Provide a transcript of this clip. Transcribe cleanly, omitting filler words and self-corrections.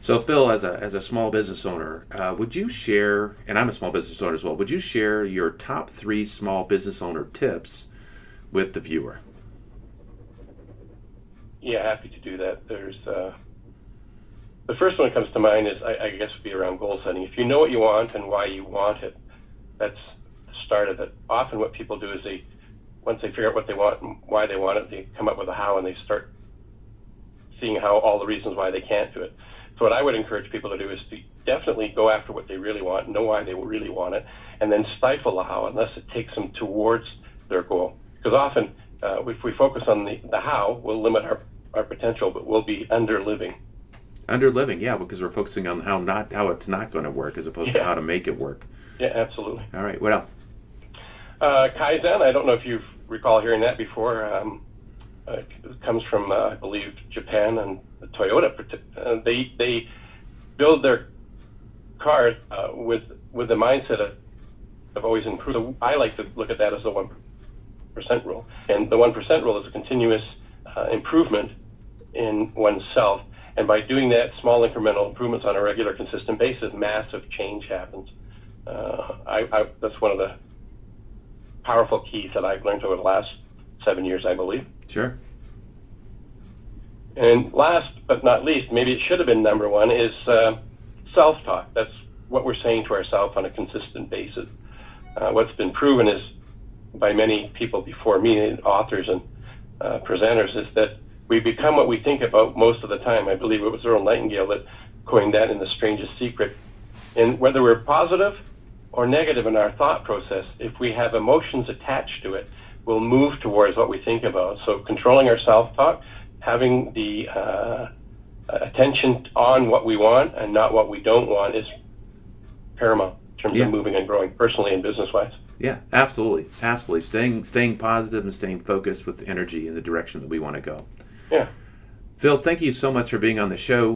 So, Phil, as a small business owner, would you share, and I'm a small business owner as well, would you share your top three small business owner tips with the viewer? Yeah, happy to do that. There's the first one that comes to mind is, I guess, would be around goal setting. If you know what you want and why you want it, that's the start of it. Often what people do is once they figure out what they want and why they want it, they come up with a how and they start seeing how all the reasons why they can't do it. So what I would encourage people to do is to definitely go after what they really want, know why they really want it, and then stifle the how unless it takes them towards their goal. Because often, if we focus on the how, we'll limit our potential, but we'll be under-living. Under-living, yeah, because we're focusing on how it's not going to work as opposed to how to make it work. Yeah, absolutely. All right, what else? Kaizen, I don't know if you recall hearing that before. It comes from, I believe, Japan and Toyota. They build their cars with the mindset of always improving. I like to look at that as the 1% rule. And the 1% rule is a continuous improvement in oneself. And by doing that, small incremental improvements on a regular, consistent basis, massive change happens. That's one of the powerful keys that I've learned over the last 7 years, I believe. Sure. And last but not least, maybe it should have been number one, is self-talk. That's what we're saying to ourselves on a consistent basis. What's been proven is by many people before me, authors and presenters, is that we become what we think about most of the time. I believe it was Earl Nightingale that coined that in The Strangest Secret. And whether we're positive or negative in our thought process, if we have emotions attached to it, we'll move towards what we think about. So controlling our self-talk, having the attention on what we want and not what we don't want is paramount in terms of moving and growing personally and business-wise. Yeah, absolutely. Absolutely. Staying positive and staying focused with energy in the direction that we want to go. Yeah. Phil, thank you so much for being on the show.